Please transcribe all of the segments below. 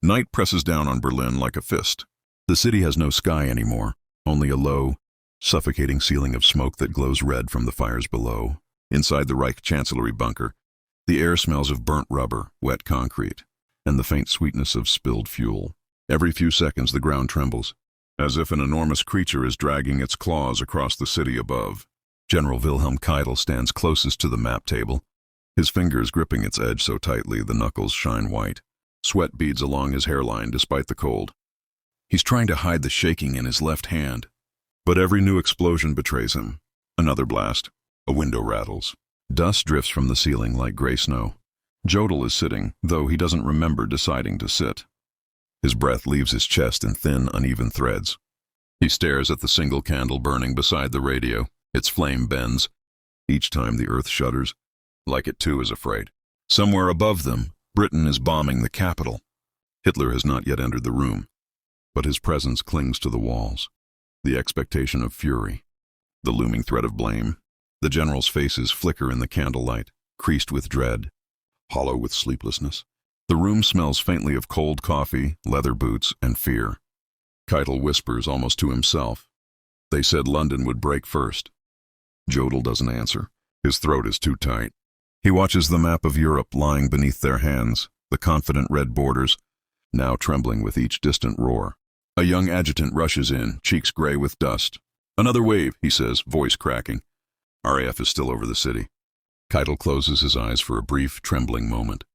Night presses down on Berlin like a fist. The city has no sky anymore, only a low, suffocating ceiling of smoke that glows red from the fires below. Inside the Reich Chancellery bunker, the air smells of burnt rubber, wet concrete, and the faint sweetness of spilled fuel. Every few seconds the ground trembles, as if an enormous creature is dragging its claws across the city above. General Wilhelm Keitel stands closest to the map table, his fingers gripping its edge so tightly the knuckles shine white. Sweat beads along his hairline despite the cold. He's trying to hide the shaking in his left hand, but every new explosion betrays him. Another blast. A window rattles. Dust drifts from the ceiling like gray snow. Jodl is sitting, though he doesn't remember deciding to sit. His breath leaves his chest in thin, uneven threads. He stares at the single candle burning beside the radio. Its flame bends. Each time the earth shudders, like it too is afraid. Somewhere above them, Britain is bombing the capital. Hitler has not yet entered the room, but his presence clings to the walls. The expectation of fury, the looming threat of blame. The general's faces flicker in the candlelight, creased with dread, hollow with sleeplessness. The room smells faintly of cold coffee, leather boots, and fear. Keitel whispers almost to himself. They said London would break first. Jodl doesn't answer. His throat is too tight. He watches the map of Europe lying beneath their hands, the confident red borders, now trembling with each distant roar. A young adjutant rushes in, cheeks gray with dust. "Another wave," he says, voice cracking. RAF is still over the city. Keitel closes his eyes for a brief, trembling moment.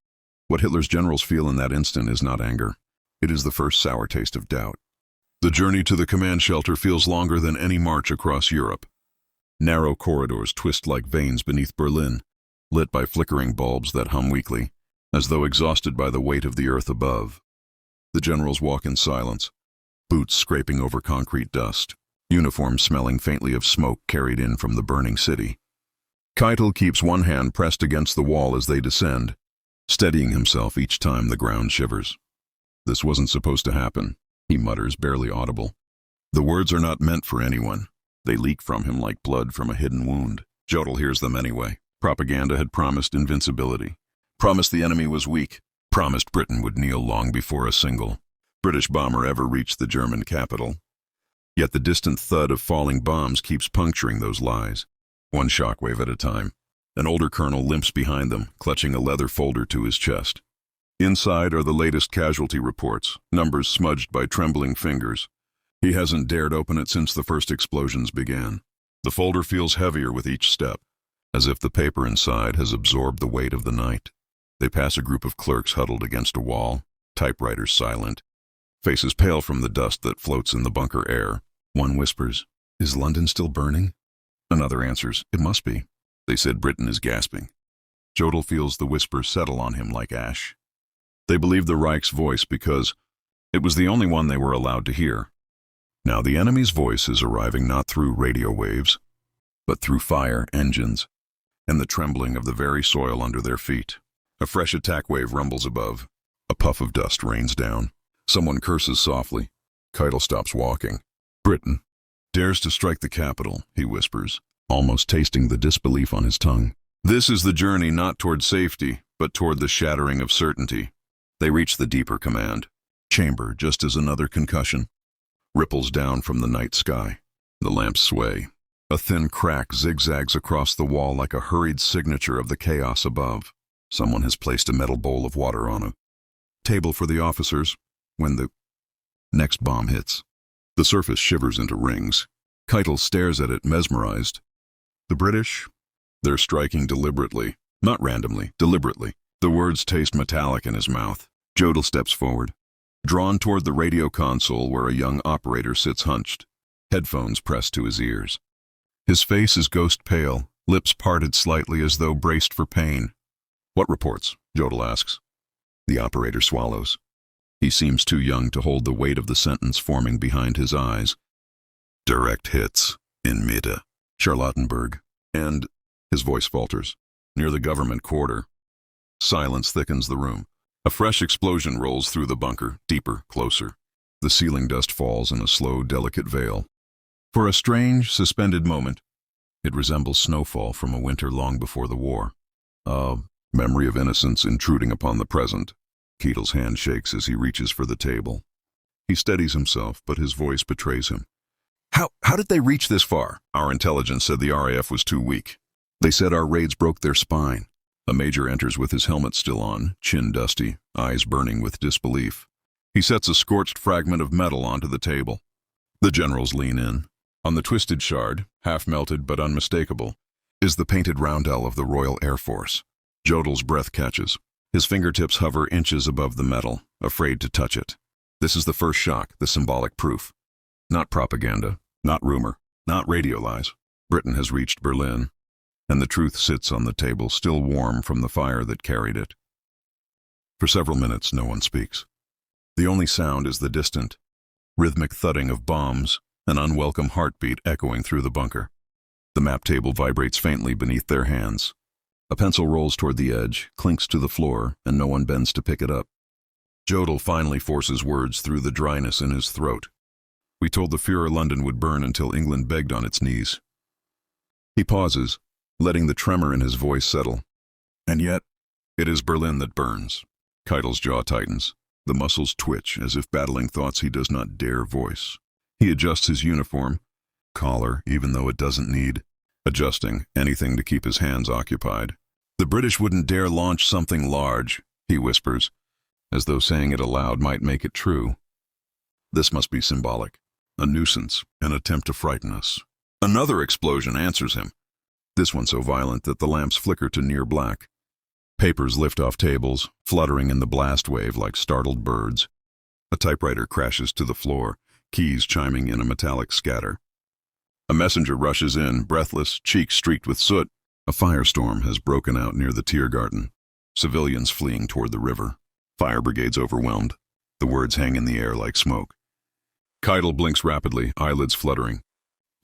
What Hitler's generals feel in that instant is not anger. It is the first sour taste of doubt. The journey to the command shelter feels longer than any march across Europe. Narrow corridors twist like veins beneath Berlin, lit by flickering bulbs that hum weakly, as though exhausted by the weight of the earth above. The generals walk in silence, boots scraping over concrete dust, uniforms smelling faintly of smoke carried in from the burning city. Keitel keeps one hand pressed against the wall as they descend, steadying himself each time the ground shivers. "This wasn't supposed to happen," he mutters, barely audible. The words are not meant for anyone. They leak from him like blood from a hidden wound. Jodl hears them anyway. Propaganda had promised invincibility, promised the enemy was weak, promised Britain would kneel long before a single British bomber ever reached the German capital. Yet the distant thud of falling bombs keeps puncturing those lies, one shockwave at a time. An older colonel limps behind them, clutching a leather folder to his chest. Inside are the latest casualty reports, numbers smudged by trembling fingers. He hasn't dared open it since the first explosions began. The folder feels heavier with each step, as if the paper inside has absorbed the weight of the night. They pass a group of clerks huddled against a wall, typewriters silent, faces pale from the dust that floats in the bunker air. One whispers, "Is London still burning?" Another answers, "It must be." They said Britain is gasping. Jodl feels the whisper settle on him like ash. They believed the Reich's voice because it was the only one they were allowed to hear. Now the enemy's voice is arriving not through radio waves, but through fire engines and the trembling of the very soil under their feet. A fresh attack wave rumbles above. A puff of dust rains down. Someone curses softly. Keitel stops walking. "Britain dares to strike the capital," he whispers, almost tasting the disbelief on his tongue. This is the journey not toward safety, but toward the shattering of certainty. They reach the deeper command chamber just as another concussion ripples down from the night sky. The lamps sway. A thin crack zigzags across the wall like a hurried signature of the chaos above. Someone has placed a metal bowl of water on a table for the officers when the next bomb hits. The surface shivers into rings. Keitel stares at it, mesmerized. The British? They're striking deliberately. Not randomly, deliberately. The words taste metallic in his mouth. Jodl steps forward, drawn toward the radio console where a young operator sits hunched, headphones pressed to his ears. His face is ghost pale, lips parted slightly as though braced for pain. "What reports?" Jodl asks. The operator swallows. He seems too young to hold the weight of the sentence forming behind his eyes. "Direct hits in Mitte, Charlottenburg, and," his voice falters, "near the government quarter." Silence thickens the room. A fresh explosion rolls through the bunker, deeper, closer. The ceiling dust falls in a slow, delicate veil. For a strange, suspended moment, it resembles snowfall from a winter long before the war. A memory of innocence intruding upon the present. Keitel's hand shakes as he reaches for the table. He steadies himself, but his voice betrays him. How did they reach this far? Our intelligence said the RAF was too weak. They said our raids broke their spine. A major enters with his helmet still on, chin dusty, eyes burning with disbelief. He sets a scorched fragment of metal onto the table. The generals lean in. On the twisted shard, half melted but unmistakable, is the painted roundel of the Royal Air Force. Jodl's breath catches. His fingertips hover inches above the metal, afraid to touch it. This is the first shock, the symbolic proof. Not propaganda, not rumor, not radio lies. Britain has reached Berlin, and the truth sits on the table, still warm from the fire that carried it. For several minutes, no one speaks. The only sound is the distant, rhythmic thudding of bombs, an unwelcome heartbeat echoing through the bunker. The map table vibrates faintly beneath their hands. A pencil rolls toward the edge, clinks to the floor, and no one bends to pick it up. Jodl finally forces words through the dryness in his throat. We told the Führer London would burn until England begged on its knees. He pauses, letting the tremor in his voice settle. And yet, it is Berlin that burns. Keitel's jaw tightens. The muscles twitch as if battling thoughts he does not dare voice. He adjusts his uniform, collar even though it doesn't need, adjusting anything to keep his hands occupied. The British wouldn't dare launch something large, he whispers, as though saying it aloud might make it true. This must be symbolic, a nuisance, an attempt to frighten us. Another explosion answers him, this one so violent that the lamps flicker to near black. Papers lift off tables, fluttering in the blast wave like startled birds. A typewriter crashes to the floor, keys chiming in a metallic scatter. A messenger rushes in, breathless, cheeks streaked with soot. A firestorm has broken out near the Tiergarten. Civilians fleeing toward the river. Fire brigades overwhelmed. The words hang in the air like smoke. Keitel blinks rapidly, eyelids fluttering.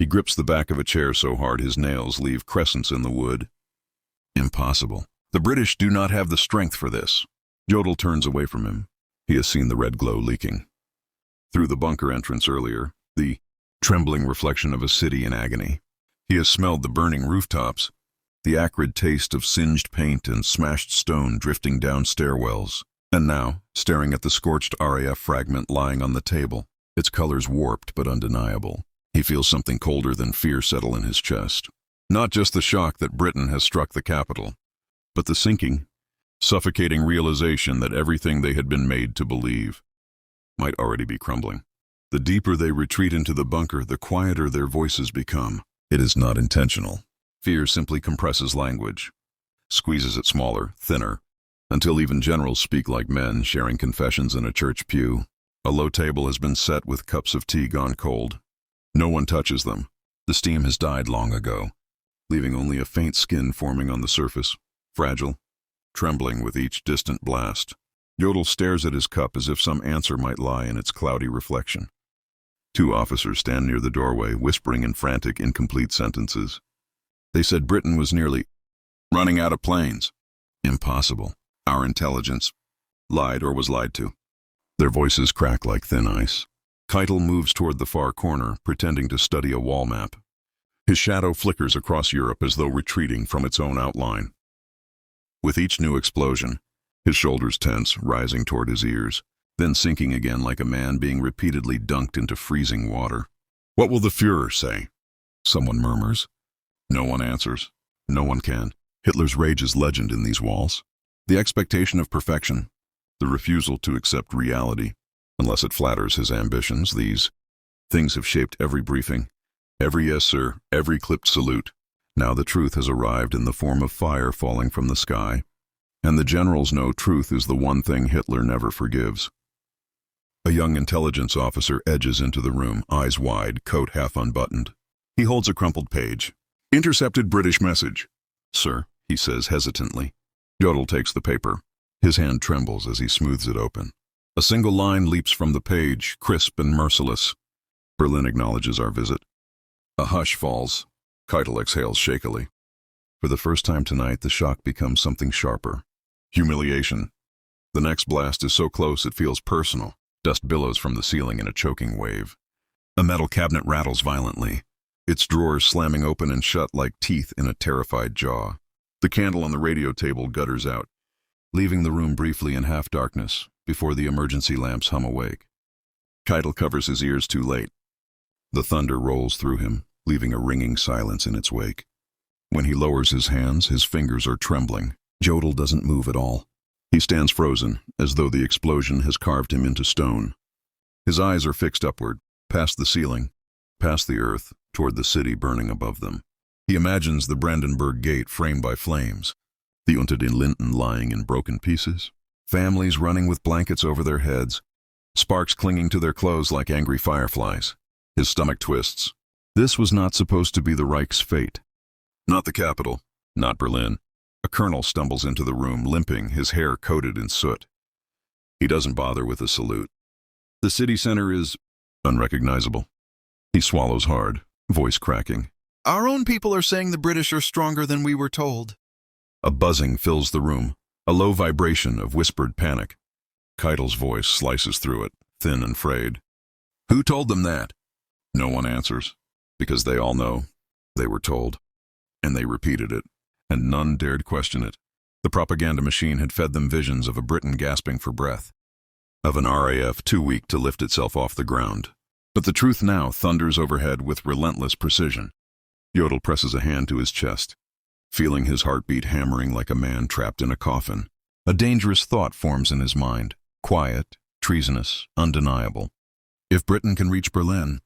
He grips the back of a chair so hard his nails leave crescents in the wood. Impossible. The British do not have the strength for this. Jodl turns away from him. He has seen the red glow leaking. Through the bunker entrance earlier, the trembling reflection of a city in agony. He has smelled the burning rooftops, the acrid taste of singed paint and smashed stone drifting down stairwells. And now, staring at the scorched RAF fragment lying on the table, its colors warped but undeniable, he feels something colder than fear settle in his chest. Not just the shock that Britain has struck the capital, but the sinking, suffocating realization that everything they had been made to believe might already be crumbling. The deeper they retreat into the bunker, the quieter their voices become. It is not intentional. Fear simply compresses language, squeezes it smaller, thinner, until even generals speak like men sharing confessions in a church pew. A low table has been set with cups of tea gone cold. No one touches them. The steam has died long ago, leaving only a faint skin forming on the surface, fragile, trembling with each distant blast. Jodl stares at his cup as if some answer might lie in its cloudy reflection. Two officers stand near the doorway, whispering in frantic, incomplete sentences. They said Britain was nearly running out of planes. Impossible. Our intelligence lied or was lied to. Their voices crack like thin ice. Keitel moves toward the far corner, pretending to study a wall map. His shadow flickers across Europe as though retreating from its own outline. With each new explosion, his shoulders tense, rising toward his ears, then sinking again like a man being repeatedly dunked into freezing water. What will the Führer say? Someone murmurs. No one answers. No one can. Hitler's rage is legend in these walls. The expectation of perfection, the refusal to accept reality, unless it flatters his ambitions. These things have shaped every briefing, every yes sir, every clipped salute. Now the truth has arrived in the form of fire falling from the sky, and the generals know truth is the one thing Hitler never forgives. A young intelligence officer edges into the room, eyes wide, coat half unbuttoned. He holds a crumpled page. Intercepted British message. Sir, he says hesitantly. Jodl takes the paper. His hand trembles as he smooths it open. A single line leaps from the page, crisp and merciless. Berlin acknowledges our visit. A hush falls. Keitel exhales shakily. For the first time tonight, the shock becomes something sharper. Humiliation. The next blast is so close it feels personal. Dust billows from the ceiling in a choking wave. A metal cabinet rattles violently, its drawers slamming open and shut like teeth in a terrified jaw. The candle on the radio table gutters out. leaving the room briefly in half-darkness before the emergency lamps hum awake. Keitel covers his ears too late. The thunder rolls through him, leaving a ringing silence in its wake. When he lowers his hands, his fingers are trembling. Jodl doesn't move at all. He stands frozen, as though the explosion has carved him into stone. His eyes are fixed upward, past the ceiling, past the earth, toward the city burning above them. He imagines the Brandenburg Gate framed by flames, the Unter den Linden lying in broken pieces, families running with blankets over their heads, sparks clinging to their clothes like angry fireflies. His stomach twists. This was not supposed to be the Reich's fate. Not the capital, not Berlin. A colonel stumbles into the room, limping, his hair coated in soot. He doesn't bother with a salute. The city center is unrecognizable. He swallows hard, voice cracking. Our own people are saying the British are stronger than we were told. A buzzing fills the room, a low vibration of whispered panic. Keitel's voice slices through it, thin and frayed. Who told them that? No one answers, because they all know. They were told. And they repeated it, and none dared question it. The propaganda machine had fed them visions of a Britain gasping for breath, of an RAF too weak to lift itself off the ground. But the truth now thunders overhead with relentless precision. Jodl presses a hand to his chest, feeling his heartbeat hammering like a man trapped in a coffin. A dangerous thought forms in his mind, quiet, treasonous, undeniable. If Britain can reach Berlin,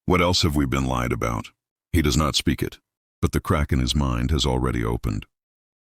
what else have we been lied about? He does not speak it, but the crack in his mind has already opened.